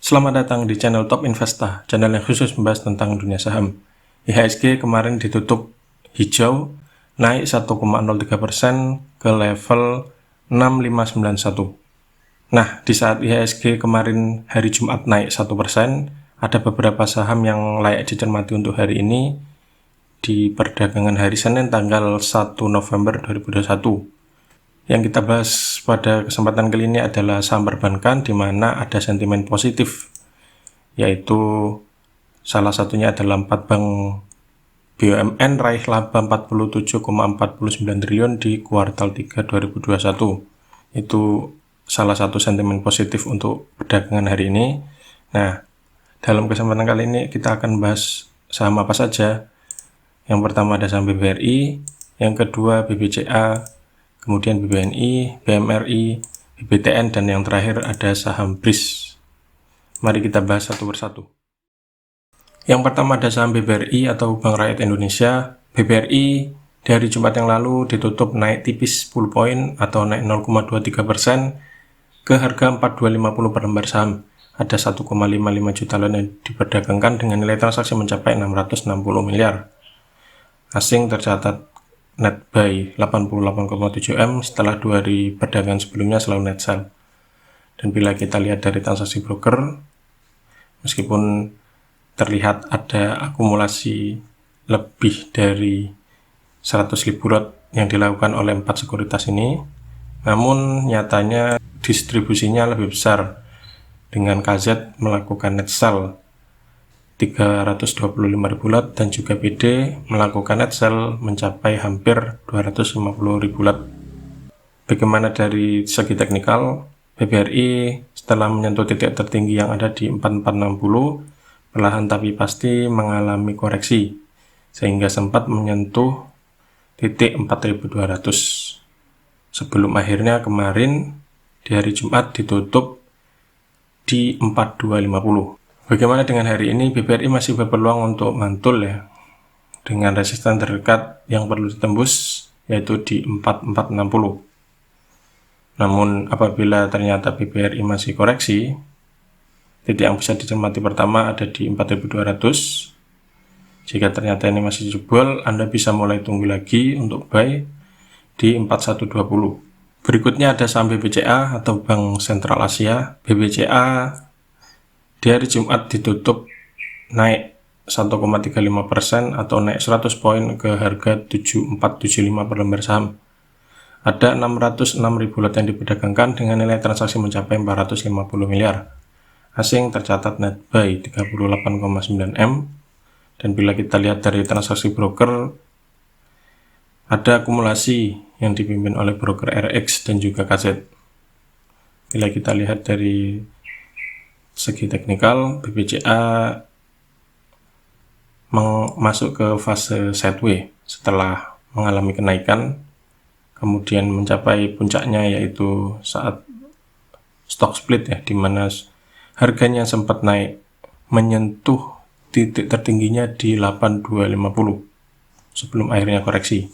Selamat datang di channel Top Investa, channel yang khusus membahas tentang dunia saham. IHSG kemarin ditutup hijau, naik 1,03% ke level 6591. Nah, di saat IHSG kemarin hari Jumat naik 1%, ada beberapa saham yang layak dicermati untuk hari ini di perdagangan hari Senin tanggal 1 November 2021. Yang kita bahas pada kesempatan kali ini adalah saham perbankan di mana ada sentimen positif, yaitu salah satunya adalah 4 bank BUMN raih laba 47,49 triliun di kuartal 3 2021. Itu salah satu sentimen positif untuk perdagangan hari ini. Nah, dalam kesempatan kali ini kita akan bahas saham apa saja. Yang pertama ada saham BBRI, yang kedua BBCA, kemudian BBNI, BMRI, BBTN, dan yang terakhir ada saham BRIS. Mari kita bahas satu persatu. Yang pertama ada saham BBRI atau Bank Rakyat Indonesia. BBRI dari Jumat yang lalu ditutup naik tipis 10 poin atau naik 0,23% ke harga 4250 per lembar saham. Ada 1,55 juta lot yang diperdagangkan dengan nilai transaksi mencapai 660 miliar. Asing tercatat net buy 88,7 M setelah 2 hari perdagangan sebelumnya selalu net sell. Dan bila kita lihat dari transaksi broker, meskipun terlihat ada akumulasi lebih dari 100.000 lot yang dilakukan oleh 4 sekuritas ini, namun nyatanya distribusinya lebih besar dengan KZ melakukan net sell 325.000 lot dan juga PD melakukan net sell mencapai hampir 250.000 lot. Bagaimana dari segi teknikal, BBRI setelah menyentuh titik tertinggi yang ada di 4460 perlahan tapi pasti mengalami koreksi sehingga sempat menyentuh titik 4200 sebelum akhirnya kemarin di hari Jumat ditutup di 4250. Bagaimana dengan hari ini? BBRI masih berpeluang untuk mantul ya, dengan resisten terdekat yang perlu ditembus yaitu di 4460. Namun apabila ternyata BBRI masih koreksi, titik yang bisa dicermati pertama ada di 4200. Jika ternyata ini masih jebol, Anda bisa mulai tunggu lagi untuk buy di 4120. Berikutnya ada saham BBCA atau Bank Sentral Asia. BBCA di hari Jumat ditutup naik 1,35% atau naik 100 poin ke harga 7475 per lembar saham. Ada 606.000 lot yang diperdagangkan dengan nilai transaksi mencapai 450 miliar. Asing tercatat net buy 38,9 M. Dan bila kita lihat dari transaksi broker, ada akumulasi yang dipimpin oleh broker RX dan juga KZ. Bila kita lihat dari segi teknikal, BBCA masuk ke fase sideways setelah mengalami kenaikan, kemudian mencapai puncaknya yaitu saat stock split ya, di mana harganya sempat naik menyentuh titik tertingginya di 8250 sebelum akhirnya koreksi,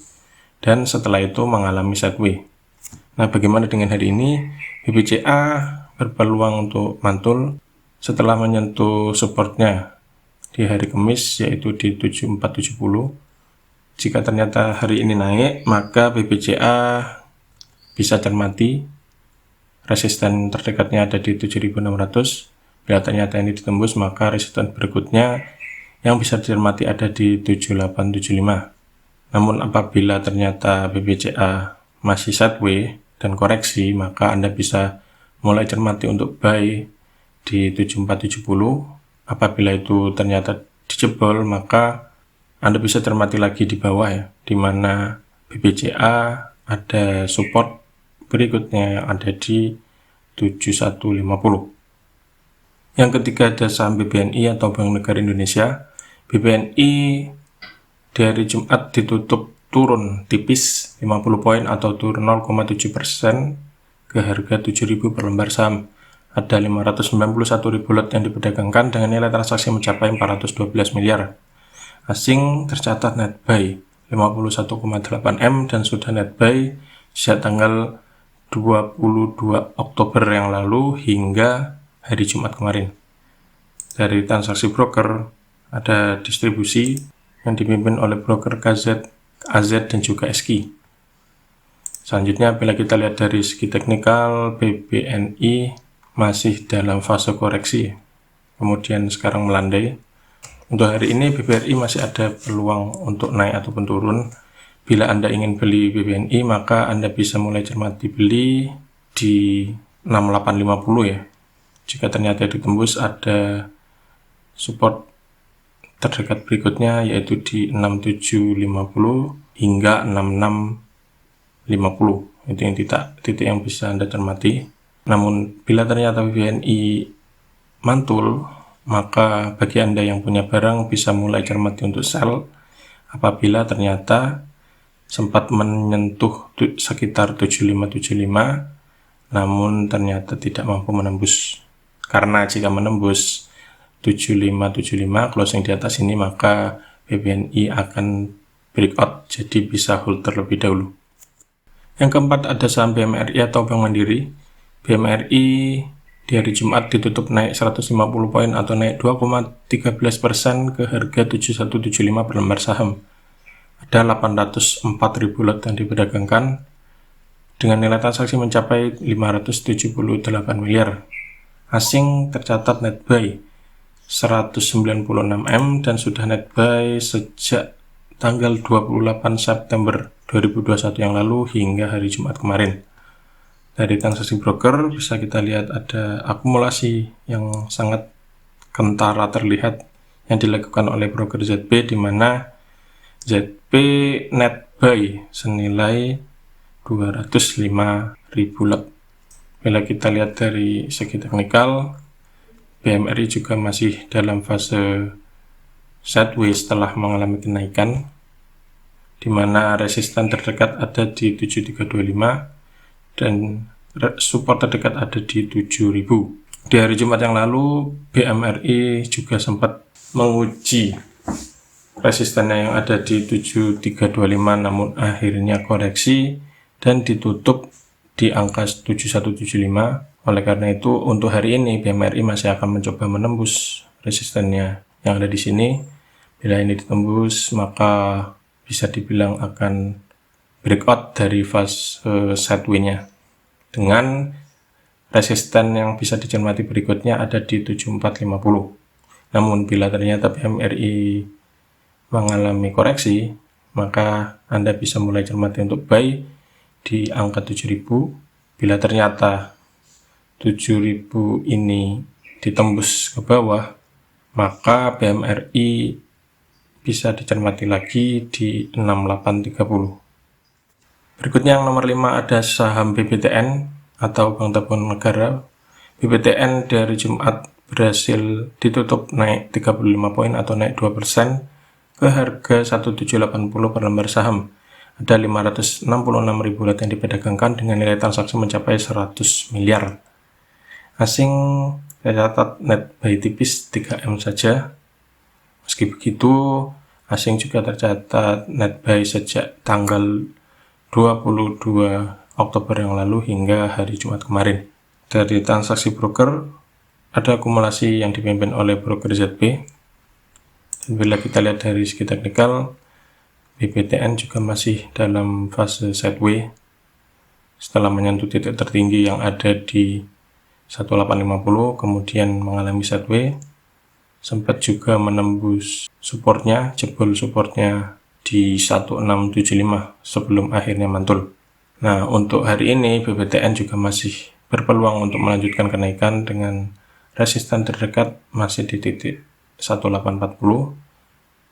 dan setelah itu mengalami sideways. Nah, bagaimana dengan hari ini? BBCA berpeluang untuk mantul setelah menyentuh supportnya di hari Kamis yaitu di 7470. Jika ternyata hari ini naik, maka BBCA bisa cermati resisten terdekatnya ada di 7600. Bila ternyata ini ditembus, maka resisten berikutnya yang bisa dicermati ada di 7875. Namun apabila ternyata BBCA masih sideways dan koreksi, maka Anda bisa mulai cermati untuk buy di 7470. Apabila itu ternyata dijebol, maka Anda bisa cermati lagi di bawah ya, di mana BBCA ada support berikutnya yang ada di 7150. Yang ketiga ada saham BBNI atau Bank Negara Indonesia. BBNI di hari Jumat ditutup turun tipis 50 poin atau turun 0,7% ke harga 7.000 per lembar saham. Ada 591.000 lot yang diperdagangkan dengan nilai transaksi mencapai 412 miliar. Asing tercatat net buy 51,8 M dan sudah net buy sejak tanggal 22 Oktober yang lalu hingga hari Jumat kemarin. Dari transaksi broker ada distribusi yang dipimpin oleh broker KZ, AZ dan juga SKI. Selanjutnya bila kita lihat dari segi teknikal, BBNI masih dalam fase koreksi, kemudian sekarang melandai. Untuk hari ini BBRI masih ada peluang untuk naik ataupun turun. Bila Anda ingin beli BBNI, maka Anda bisa mulai cermati beli di 6850 ya. Jika ternyata ditembus, ada support terdekat berikutnya yaitu di 6750 hingga 6650. Itu yang titik yang bisa Anda cermati. Namun bila ternyata BBNI mantul, maka bagi Anda yang punya barang bisa mulai cermati untuk sell apabila ternyata sempat menyentuh sekitar 7575 namun ternyata tidak mampu menembus. Karena jika menembus 7575 closing di atas ini, maka BBNI akan breakout, jadi bisa hold terlebih dahulu. Yang keempat ada saham BMRI atau Bank Mandiri. BMRI di hari Jumat ditutup naik 150 poin atau naik 2,13% ke harga 7175 per lembar saham. Ada 804.000 lot yang diperdagangkan dengan nilai transaksi mencapai 578 miliar. Asing tercatat net buy 196 M dan sudah net buy sejak tanggal 28 September 2021 yang lalu hingga hari Jumat kemarin. Dari transaksi broker bisa kita lihat ada akumulasi yang sangat kentara terlihat yang dilakukan oleh broker ZB, di mana ZB net buy senilai 205.000 lot. Bila kita lihat dari segi teknikal, BMRI juga masih dalam fase sideways setelah mengalami kenaikan, di mana resisten terdekat ada di 7325 dan support terdekat ada di 7000. Di hari Jumat yang lalu, BMRI juga sempat menguji resistennya yang ada di 7325 namun akhirnya koreksi dan ditutup di angka 7175. Oleh karena itu, untuk hari ini BMRI masih akan mencoba menembus resistennya yang ada di sini. Bila ini ditembus, maka bisa dibilang akan breakout dari fase sideways-nya. Dengan resisten yang bisa dicermati berikutnya ada di 7450. Namun bila ternyata BMRI mengalami koreksi, maka Anda bisa mulai cermati untuk buy di angka 7000. Bila ternyata 7000 ini ditembus ke bawah, maka BMRI bisa dicermati lagi di 6830. Berikutnya yang nomor 5 ada saham BBTN atau Bank Tabungan Negara. BBTN dari Jumat berhasil ditutup naik 35 poin atau naik 2% ke harga 1780 per lembar saham. Ada 566.000 lot yang diperdagangkan dengan nilai transaksi mencapai 100 miliar. Asing tercatat net buy tipis 3M saja. Meski begitu, asing juga tercatat net buy sejak tanggal 22 Oktober yang lalu hingga hari Jumat kemarin. Dari transaksi broker, ada akumulasi yang dipimpin oleh broker ZB. Dan bila kita lihat dari segi teknikal, BBTN juga masih dalam fase sideways setelah menyentuh titik tertinggi yang ada di 1850, kemudian mengalami sideways, sempat juga menembus supportnya, jebol supportnya di 1675 sebelum akhirnya mantul. Nah, untuk hari ini BBTN juga masih berpeluang untuk melanjutkan kenaikan dengan resisten terdekat masih di titik 1840.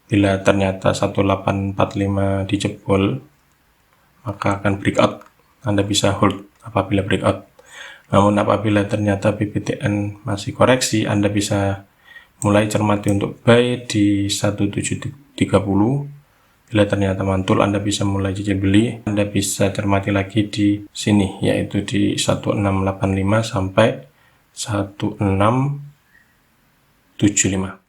Bila ternyata 1845 dijebol, maka akan breakout. Anda bisa hold apabila breakout. Namun apabila ternyata BBTN masih koreksi, Anda bisa mulai cermati untuk buy di 1730. Bila ternyata mantul, Anda bisa mulai cicil beli. Anda bisa cermati lagi di sini, yaitu di 1685 sampai 1675.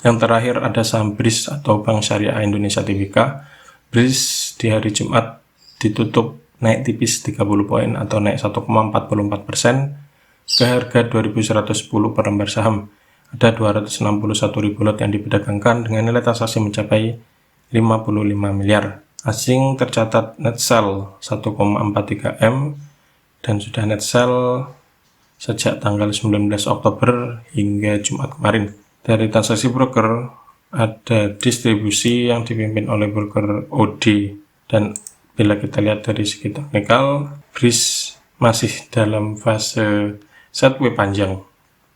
Yang terakhir ada saham BRIS atau Bank Syariah Indonesia Tbk. BRIS di hari Jumat ditutup naik tipis 30 poin atau naik 1,44% ke harga 2110 per lembar saham. ada 261.000 lot yang diperdagangkan dengan nilai transaksi mencapai 55 miliar. Asing tercatat net sell 1,43 M dan sudah net sell sejak tanggal 19 Oktober hingga Jumat kemarin. Dari transaksi broker, ada distribusi yang dipimpin oleh broker OD, dan bila kita lihat dari segi teknikal, BRIS masih dalam fase sideways panjang.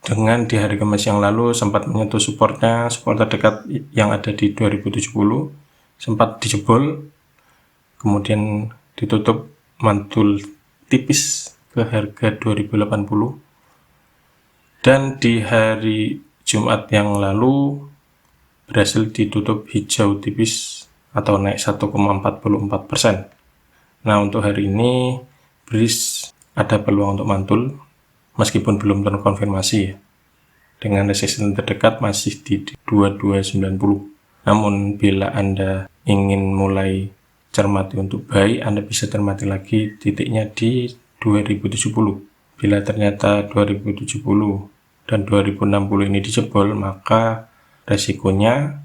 Dengan di hari Kamis yang lalu sempat menyentuh support terdekat yang ada di 2070, sempat dijebol, kemudian ditutup mantul tipis ke harga 2080, dan di hari Jumat yang lalu berhasil ditutup hijau tipis atau naik 1,44%. Nah, untuk hari ini BRIS ada peluang untuk mantul meskipun belum terkonfirmasi ya, dengan resisten terdekat masih di 2290. Namun bila Anda ingin mulai cermati untuk buy, Anda bisa cermati lagi titiknya di 2070. Bila ternyata 2070 dan 2060 ini dijebol, maka resikonya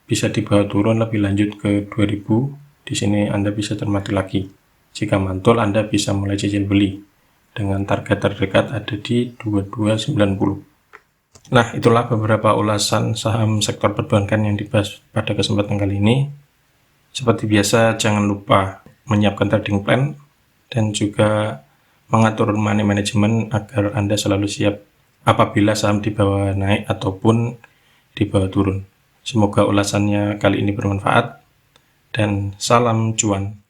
bisa dibawa turun lebih lanjut ke 2000. Di sini Anda bisa cermati lagi. Jika mantul, Anda bisa mulai cicil beli dengan target terdekat ada di 2290. Nah, itulah beberapa ulasan saham sektor perbankan yang dibahas pada kesempatan kali ini. Seperti biasa, jangan lupa menyiapkan trading plan dan juga mengatur money management agar Anda selalu siap apabila saham di bawah naik ataupun di bawah turun. Semoga ulasannya kali ini bermanfaat dan salam cuan.